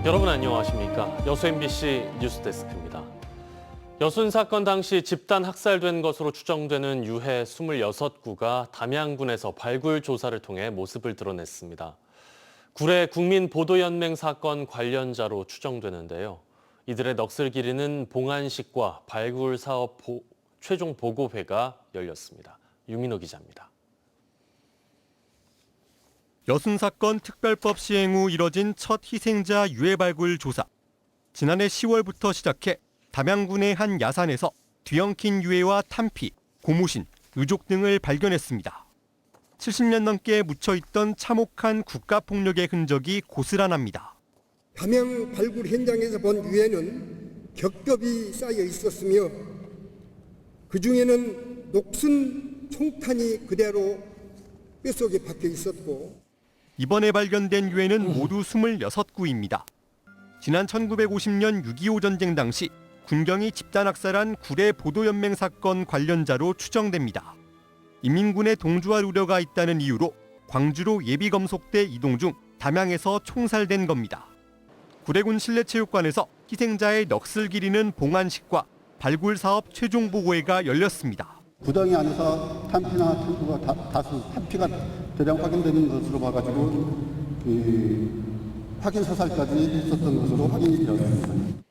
여러분 안녕하십니까? 여수 MBC 뉴스데스크입니다. 여순 사건 당시 집단 학살된 것으로 추정되는 유해 26구가 담양군에서 발굴 조사를 통해 모습을 드러냈습니다. 구례 국민보도연맹 사건 관련자로 추정되는데요. 이들의 넋을 기리는 봉안식과 발굴 사업 최종 보고회가 열렸습니다. 유민호 기자입니다. 여순 사건 특별법 시행 후 이뤄진 첫 희생자 유해 발굴 조사. 지난해 10월부터 시작해 담양군의 한 야산에서 뒤엉킨 유해와 탄피, 고무신, 의족 등을 발견했습니다. 70년 넘게 묻혀있던 참혹한 국가폭력의 흔적이 고스란합니다. 담양 발굴 현장에서 본 유해는 겹겹이 쌓여 있었으며 그중에는 녹슨 총탄이 그대로 뼛속에 박혀 있었고 이번에 발견된 유해는 모두 26구입니다. 지난 1950년 6.25 전쟁 당시 군경이 집단 학살한 구례 보도연맹 사건 관련자로 추정됩니다. 인민군의 동조할 우려가 있다는 이유로 광주로 예비검속대 이동 중 담양에서 총살된 겁니다. 구례군 실내체육관에서 희생자의 넋을 기리는 봉안식과 발굴 사업 최종 보고회가 열렸습니다. 구덩이 안에서 탄피나 탱크가 다수 탄피가 대량 확인되는 것으로 봐가지고 확인 사살까지 있었던 것으로 확인이 되었습니다.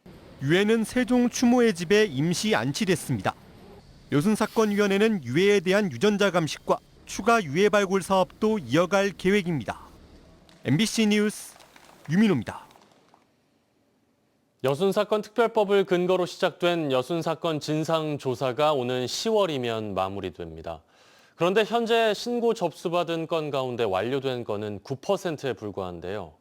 유해는 세종 추모의 집에 임시 안치됐습니다. 여순 사건위원회는 유해에 대한 유전자 감식과 추가 유해 발굴 사업도 이어갈 계획입니다. MBC 뉴스 유민호입니다. 여순 사건 특별법을 근거로 시작된 여순 사건 진상조사가 오는 10월이면 마무리됩니다. 그런데 현재 신고 접수받은 건 가운데 완료된 건은 9%에 불과한데요.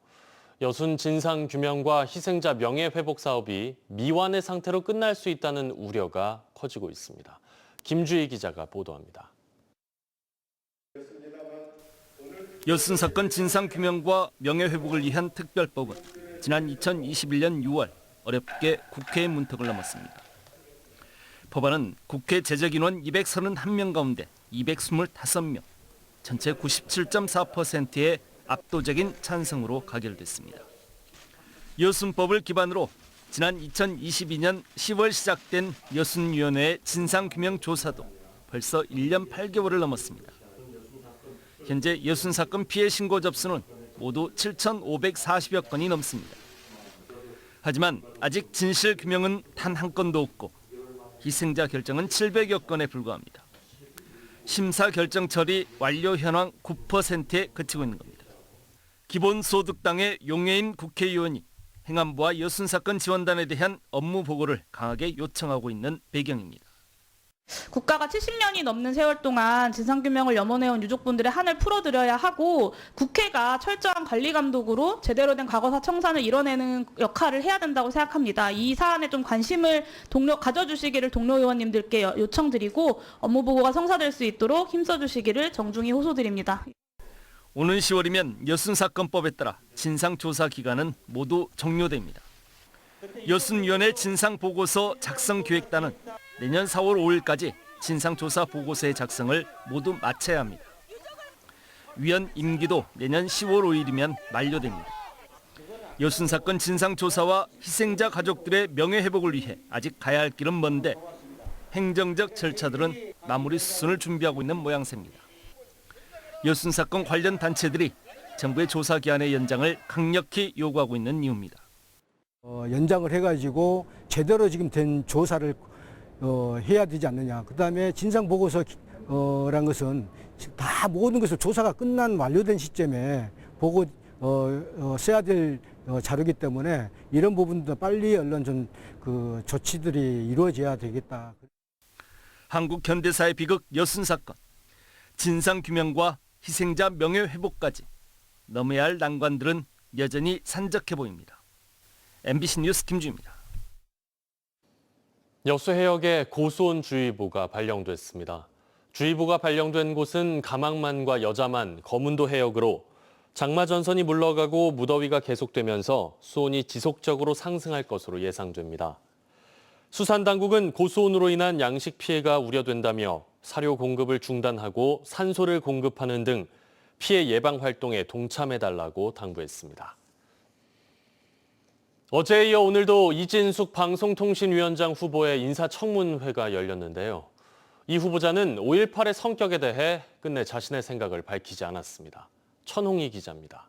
여순 진상규명과 희생자 명예회복 사업이 미완의 상태로 끝날 수 있다는 우려가 커지고 있습니다. 김주희 기자가 보도합니다. 여순 사건 진상규명과 명예회복을 위한 특별법은 지난 2021년 6월 어렵게 국회의 문턱을 넘었습니다. 법안은 국회 제적인원 231명 가운데 225명, 전체 97.4%의 압도적인 찬성으로 가결됐습니다. 여순법을 기반으로 지난 2022년 10월 시작된 여순위원회의 진상규명조사도 벌써 1년 8개월을 넘었습니다. 현재 여순 사건 피해 신고 접수는 모두 7,540여 건이 넘습니다. 하지만 아직 진실 규명은 단 한 건도 없고 희생자 결정은 700여 건에 불과합니다. 심사 결정 처리 완료 현황 9%에 그치고 있는 겁니다. 기본소득당의 용해인 국회의원이 행안부와 여순 사건 지원단에 대한 업무 보고를 강하게 요청하고 있는 배경입니다. 국가가 70년이 넘는 세월 동안 진상규명을 염원해온 유족분들의 한을 풀어드려야 하고 국회가 철저한 관리 감독으로 제대로 된 과거사 청산을 이뤄내는 역할을 해야 된다고 생각합니다. 이 사안에 좀 관심을 가져주시기를 동료 의원님들께 요청드리고 업무 보고가 성사될 수 있도록 힘써주시기를 정중히 호소드립니다. 오는 10월이면 여순사건법에 따라 진상조사 기간은 모두 종료됩니다. 여순위원회 진상보고서 작성기획단은 내년 4월 5일까지 진상조사 보고서의 작성을 모두 마쳐야 합니다. 위원 임기도 내년 10월 5일이면 만료됩니다. 여순 사건 진상조사와 희생자 가족들의 명예회복을 위해 아직 가야 할 길은 먼데 행정적 절차들은 마무리 수순을 준비하고 있는 모양새입니다. 여순 사건 관련 단체들이 정부의 조사 기한의 연장을 강력히 요구하고 있는 이유입니다. 연장을 해가지고 제대로 지금 된 조사를 해야 되지 않느냐. 그다음에 진상보고서란 것은 다 모든 것을 조사가 끝난 완료된 시점에 보고 써야 될 자료이기 때문에 이런 부분도 빨리 얼른 좀 조치들이 이루어져야 되겠다. 한국 현대사의 비극 여순 사건, 진상규명과 희생자 명예회복까지 넘어야 할 난관들은 여전히 산적해 보입니다. MBC 뉴스 김주입니다. 여수 해역에 고수온주의보가 발령됐습니다. 주의보가 발령된 곳은 가망만과 여자만, 거문도 해역으로 장마 전선이 물러가고 무더위가 계속되면서 수온이 지속적으로 상승할 것으로 예상됩니다. 수산당국은 고수온으로 인한 양식 피해가 우려된다며 사료 공급을 중단하고 산소를 공급하는 등 피해 예방 활동에 동참해달라고 당부했습니다. 어제에 이어 오늘도 이진숙 방송통신위원장 후보의 인사청문회가 열렸는데요. 이 후보자는 5.18의 성격에 대해 끝내 자신의 생각을 밝히지 않았습니다. 천홍희 기자입니다.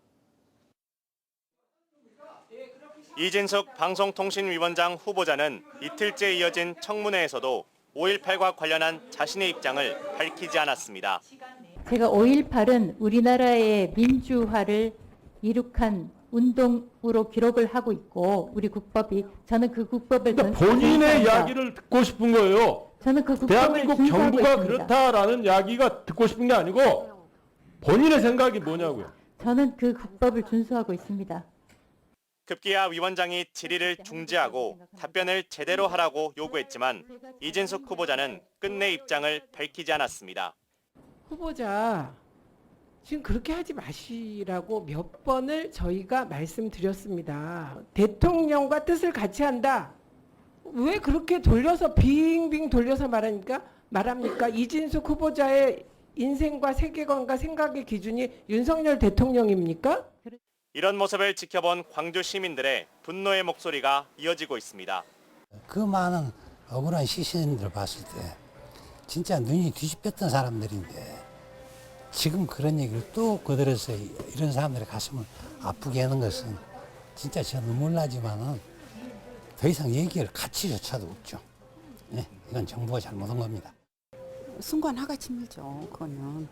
이진숙 방송통신위원장 후보자는 이틀째 이어진 청문회에서도 5.18과 관련한 자신의 입장을 밝히지 않았습니다. 제가 5.18은 우리나라의 민주화를 이룩한 운동으로 기록을 하고 있고 우리 국법이 저는 그 국법을 본인의 이야기를 듣고 싶은 거예요. 저는 그 국법을 대한민국 준수하고 정부가 있습니다. 그렇다라는 이야기가 듣고 싶은 게 아니고 본인의 생각이 뭐냐고요. 저는 그 국법을 준수하고 있습니다. 급기야 위원장이 질의를 중지하고 답변을 제대로 하라고 요구했지만 이진숙 후보자는 끝내 입장을 밝히지 않았습니다. 후보자 지금 그렇게 하지 마시라고 몇 번을 저희가 말씀드렸습니다. 대통령과 뜻을 같이 한다. 왜 그렇게 돌려서 빙빙 돌려서 말합니까? 이진숙 후보자의 인생과 세계관과 생각의 기준이 윤석열 대통령입니까? 이런 모습을 지켜본 광주 시민들의 분노의 목소리가 이어지고 있습니다. 그 많은 억울한 시신들을 봤을 때 진짜 눈이 뒤집혔던 사람들인데 지금 그런 얘기를 또 거들어서 이런 사람들의 가슴을 아프게 하는 것은 진짜 저 눈물 나지만은 더 이상 얘기할 가치조차도 없죠. 네, 이건 정부가 잘못한 겁니다. 순간 화가 치밀죠. 그거는.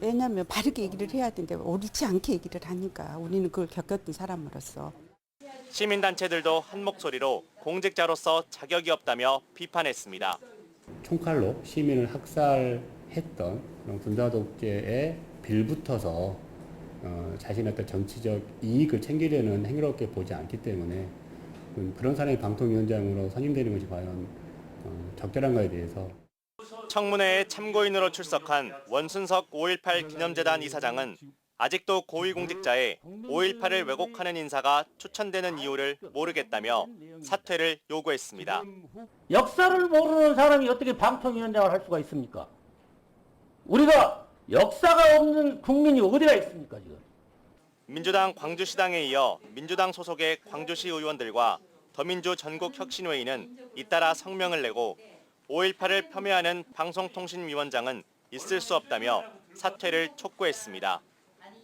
왜냐하면 바르게 얘기를 해야 되는데 옳지 않게 얘기를 하니까 우리는 그걸 겪었던 사람으로서. 시민단체들도 한 목소리로 공직자로서 자격이 없다며 비판했습니다. 총칼로 시민을 학살했던 그런 군사독재에 빌붙어서 자신의 어떤 정치적 이익을 챙기려는 행위롭게 보지 않기 때문에 그런 사람이 방통위원장으로 선임되는 것이 과연 적절한가에 대해서 청문회에 참고인으로 출석한 원순석 5.18 기념재단 이사장은 아직도 고위공직자에 5.18을 왜곡하는 인사가 추천되는 이유를 모르겠다며 사퇴를 요구했습니다. 역사를 모르는 사람이 어떻게 방통위원장을 할 수가 있습니까? 우리가 역사가 없는 국민이 어디가 있습니까 지금? 민주당 광주시당에 이어 민주당 소속의 광주시 의원들과 더민주 전국혁신회의는 잇따라 성명을 내고 5.18을 폄훼하는 방송통신위원장은 있을 수 없다며 사퇴를 촉구했습니다.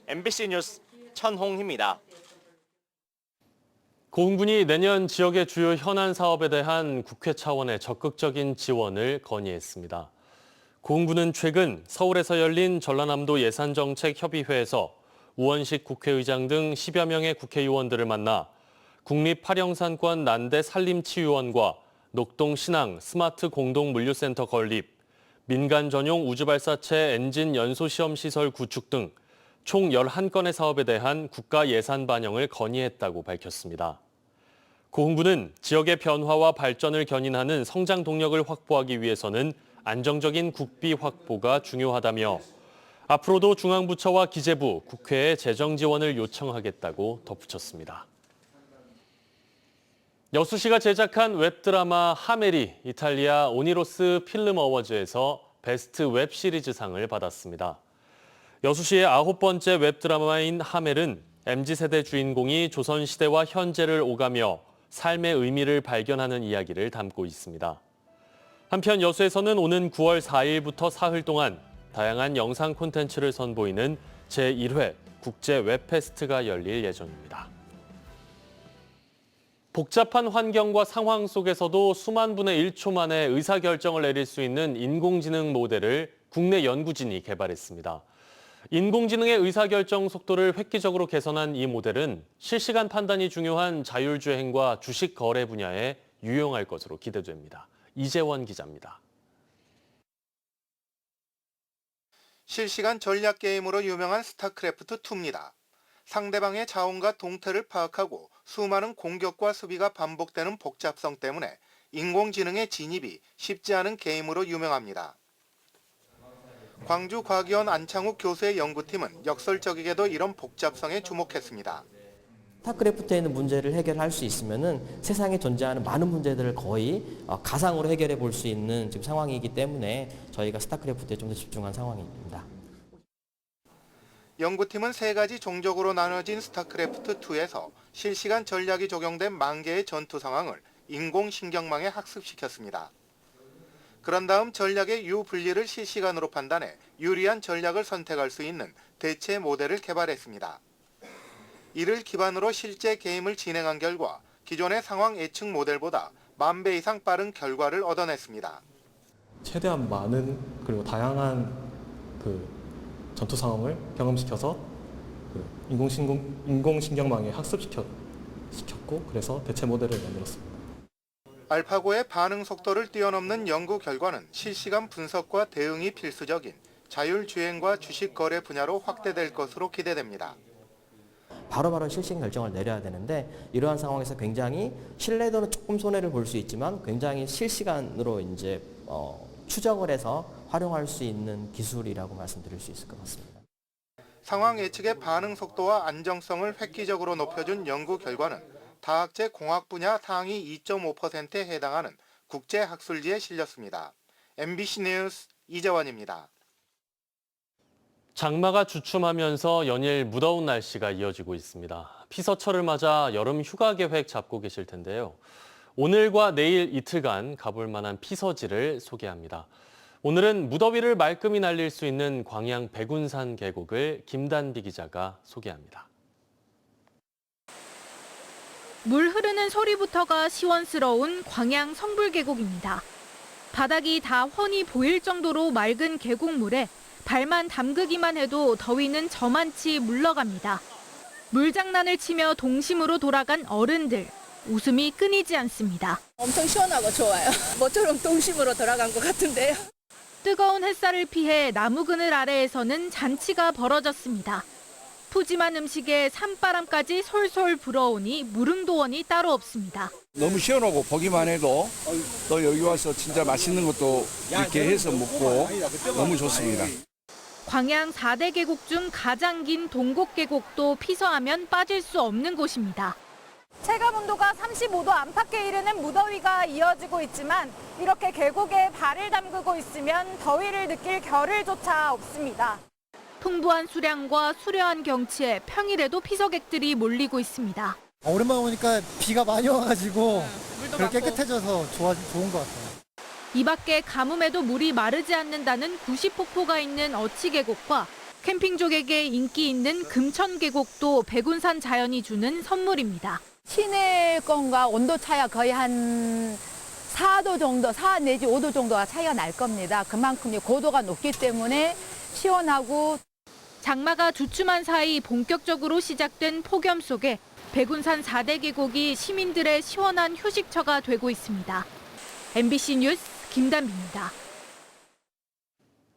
MBC 뉴스 천홍희입니다. 고흥군이 내년 지역의 주요 현안 사업에 대한 국회 차원의 적극적인 지원을 건의했습니다. 고흥군은 최근 서울에서 열린 전라남도 예산정책협의회에서 우원식 국회의장 등 10여 명의 국회의원들을 만나 국립팔형산권 난대 산림치유원과 녹동 신항 스마트 공동물류센터 건립, 민간 전용 우주발사체 엔진 연소시험시설 구축 등 총 11건의 사업에 대한 국가 예산 반영을 건의했다고 밝혔습니다. 고흥군은 지역의 변화와 발전을 견인하는 성장 동력을 확보하기 위해서는 안정적인 국비 확보가 중요하다며 앞으로도 중앙부처와 기재부, 국회에 재정 지원을 요청하겠다고 덧붙였습니다. 여수시가 제작한 웹드라마 하멜이 이탈리아 오니로스 필름 어워즈에서 베스트 웹시리즈상을 받았습니다. 여수시의 9번째 웹드라마인 하멜은 MZ세대 주인공이 조선시대와 현재를 오가며 삶의 의미를 발견하는 이야기를 담고 있습니다. 한편 여수에서는 오는 9월 4일부터 사흘 동안 다양한 영상 콘텐츠를 선보이는 제1회 국제 웹페스트가 열릴 예정입니다. 복잡한 환경과 상황 속에서도 수만 분의 1초 만에 의사결정을 내릴 수 있는 인공지능 모델을 국내 연구진이 개발했습니다. 인공지능의 의사결정 속도를 획기적으로 개선한 이 모델은 실시간 판단이 중요한 자율주행과 주식 거래 분야에 유용할 것으로 기대됩니다. 이재원 기자입니다. 실시간 전략 게임으로 유명한 스타크래프트2입니다. 상대방의 자원과 동태를 파악하고 수많은 공격과 수비가 반복되는 복잡성 때문에 인공지능의 진입이 쉽지 않은 게임으로 유명합니다. 광주과기원 안창욱 교수의 연구팀은 역설적이게도 이런 복잡성에 주목했습니다. 스타크래프트에 있는 문제를 해결할 수 있으면은 세상에 존재하는 많은 문제들을 거의 가상으로 해결해 볼 수 있는 지금 상황이기 때문에 저희가 스타크래프트에 좀 더 집중한 상황입니다. 연구팀은 3가지 종족으로 나눠진 스타크래프트2에서 실시간 전략이 적용된 10,000개의 전투 상황을 인공신경망에 학습시켰습니다. 그런 다음 전략의 유불리를 실시간으로 판단해 유리한 전략을 선택할 수 있는 대체 모델을 개발했습니다. 이를 기반으로 실제 게임을 진행한 결과 기존의 상황 예측 모델보다 10,000배 이상 빠른 결과를 얻어냈습니다. 최대한 많은 그리고 다양한 전투 상황을 경험시켜서 인공신경망에 학습시켰고 그래서 대체 모델을 만들었습니다. 알파고의 반응 속도를 뛰어넘는 연구 결과는 실시간 분석과 대응이 필수적인 자율주행과 주식 거래 분야로 확대될 것으로 기대됩니다. 바로바로 실시간 결정을 내려야 되는데 이러한 상황에서 굉장히 신뢰도는 조금 손해를 볼 수 있지만 굉장히 실시간으로 이제 추적을 해서 활용할 수 있는 기술이라고 말씀드릴 수 있을 것 같습니다. 상황 예측의 반응 속도와 안정성을 획기적으로 높여준 연구 결과는 다학제 공학 분야 상위 2.5%에 해당하는 국제학술지에 실렸습니다. MBC 뉴스 이재원입니다. 장마가 주춤하면서 연일 무더운 날씨가 이어지고 있습니다. 피서철을 맞아 여름 휴가 계획 잡고 계실 텐데요. 오늘과 내일 이틀간 가볼 만한 피서지를 소개합니다. 오늘은 무더위를 말끔히 날릴 수 있는 광양 백운산 계곡을 김단비 기자가 소개합니다. 물 흐르는 소리부터가 시원스러운 광양 성불계곡입니다. 바닥이 다 훤히 보일 정도로 맑은 계곡물에 발만 담그기만 해도 더위는 저만치 물러갑니다. 물장난을 치며 동심으로 돌아간 어른들. 웃음이 끊이지 않습니다. 엄청 시원하고 좋아요. 모처럼 동심으로 돌아간 것 같은데요. 뜨거운 햇살을 피해 나무 그늘 아래에서는 잔치가 벌어졌습니다. 푸짐한 음식에 산바람까지 솔솔 불어오니 무릉도원이 따로 없습니다. 너무 시원하고 보기만 해도 또 여기 와서 진짜 맛있는 것도 이렇게 해서 먹고 너무 좋습니다. 광양 4대 계곡 중 가장 긴 동곡계곡도 피서하면 빠질 수 없는 곳입니다. 체감 온도가 35도 안팎에 이르는 무더위가 이어지고 있지만 이렇게 계곡에 발을 담그고 있으면 더위를 느낄 겨를조차 없습니다. 풍부한 수량과 수려한 경치에 평일에도 피서객들이 몰리고 있습니다. 오랜만에 오니까 비가 많이 와가지고 그렇게 깨끗해져서 좋은 것 같아요. 이 밖에 가뭄에도 물이 마르지 않는다는 구시폭포가 있는 어치계곡과 캠핑족에게 인기 있는 금천계곡도 백운산 자연이 주는 선물입니다. 시내 건과 온도 차이가 거의 한 4도 정도, 4 내지 5도 정도가 차이가 날 겁니다. 그만큼 고도가 높기 때문에 시원하고. 장마가 주춤한 사이 본격적으로 시작된 폭염 속에 백운산 4대 계곡이 시민들의 시원한 휴식처가 되고 있습니다. MBC 뉴스 김단비입니다.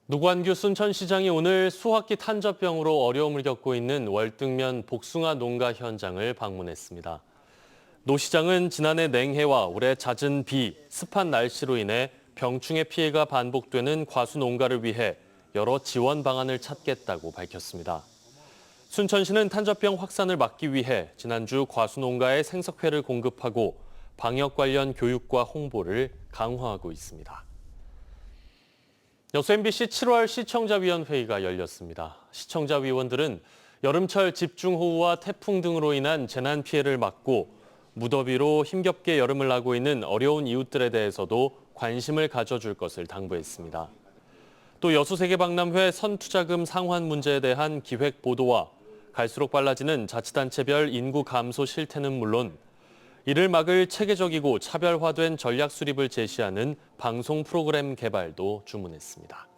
노관규 순천시장이 오늘 수확기 탄저병으로 어려움을 겪고 있는 월등면 복숭아 농가 현장을 방문했습니다. 노 시장은 지난해 냉해와 올해 잦은 비, 습한 날씨로 인해 병충해 피해가 반복되는 과수 농가를 위해 여러 지원 방안을 찾겠다고 밝혔습니다. 순천시는 탄저병 확산을 막기 위해 지난주 과수 농가에 생석회를 공급하고 방역 관련 교육과 홍보를 강화하고 있습니다. 여수 MBC 7월 시청자위원회의가 열렸습니다. 시청자위원들은 여름철 집중호우와 태풍 등으로 인한 재난 피해를 막고 무더위로 힘겹게 여름을 나고 있는 어려운 이웃들에 대해서도 관심을 가져줄 것을 당부했습니다. 또 여수세계박람회 선투자금 상환 문제에 대한 기획 보도와 갈수록 빨라지는 자치단체별 인구 감소 실태는 물론 이를 막을 체계적이고 차별화된 전략 수립을 제시하는 방송 프로그램 개발도 주문했습니다.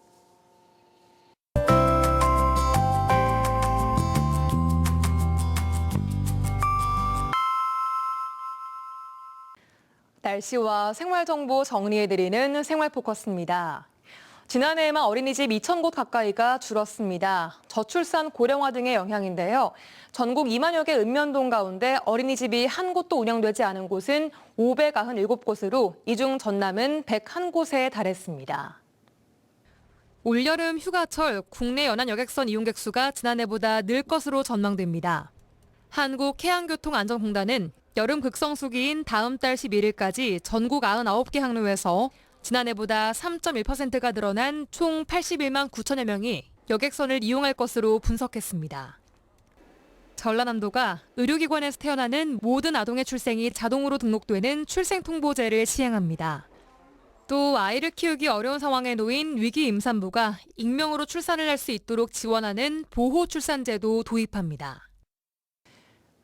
날씨와 생활정보 정리해드리는 생활포커스입니다. 지난해에만 어린이집 2,000곳 가까이가 줄었습니다. 저출산 고령화 등의 영향인데요. 전국 2만여 개 읍면동 가운데 어린이집이 한 곳도 운영되지 않은 곳은 597곳으로 이 중 전남은 101곳에 달했습니다. 올여름 휴가철 국내 연안 여객선 이용객 수가 지난해보다 늘 것으로 전망됩니다. 한국해양교통안전공단은 여름 극성수기인 다음 달 11일까지 전국 99개 항로에서 지난해보다 3.1%가 늘어난 총 81만 9천여 명이 여객선을 이용할 것으로 분석했습니다. 전라남도가 의료기관에서 태어나는 모든 아동의 출생이 자동으로 등록되는 출생통보제를 시행합니다. 또 아이를 키우기 어려운 상황에 놓인 위기 임산부가 익명으로 출산을 할 수 있도록 지원하는 보호출산제도 도입합니다.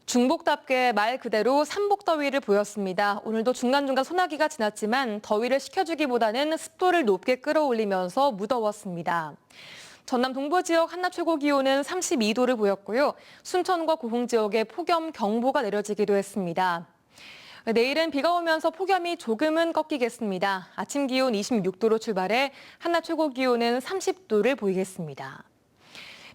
중복답게 말 그대로 삼복더위를 보였습니다. 오늘도 중간중간 소나기가 지났지만 더위를 식혀주기보다는 습도를 높게 끌어올리면서 무더웠습니다. 전남 동부 지역 한낮 최고 기온은 32도를 보였고요. 순천과 고흥 지역에 폭염경보가 내려지기도 했습니다. 내일은 비가 오면서 폭염이 조금은 꺾이겠습니다. 아침 기온 26도로 출발해 한낮 최고 기온은 30도를 보이겠습니다.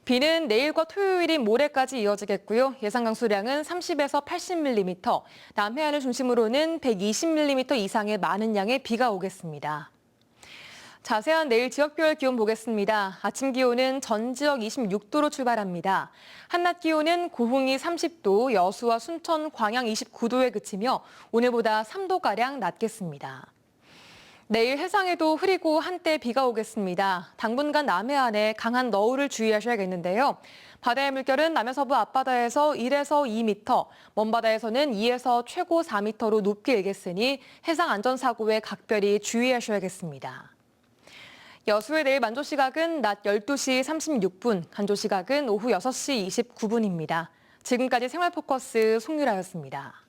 비는 내일과 토요일인 모레까지 이어지겠고요. 예상 강수량은 30에서 80mm, 남해안을 중심으로는 120mm 이상의 많은 양의 비가 오겠습니다. 자세한 내일 지역별 기온 보겠습니다. 아침 기온은 전 지역 26도로 출발합니다. 한낮 기온은 고흥이 30도, 여수와 순천, 광양 29도에 그치며 오늘보다 3도가량 낮겠습니다. 내일 해상에도 흐리고 한때 비가 오겠습니다. 당분간 남해안에 강한 너울을 주의하셔야겠는데요. 바다의 물결은 남해서부 앞바다에서 1에서 2m, 먼바다에서는 2에서 최고 4m로 높게 일겠으니 해상 안전사고에 각별히 주의하셔야겠습니다. 여수의 내일 만조 시각은 낮 12시 36분, 간조 시각은 오후 6시 29분입니다. 지금까지 생활포커스 송유라였습니다.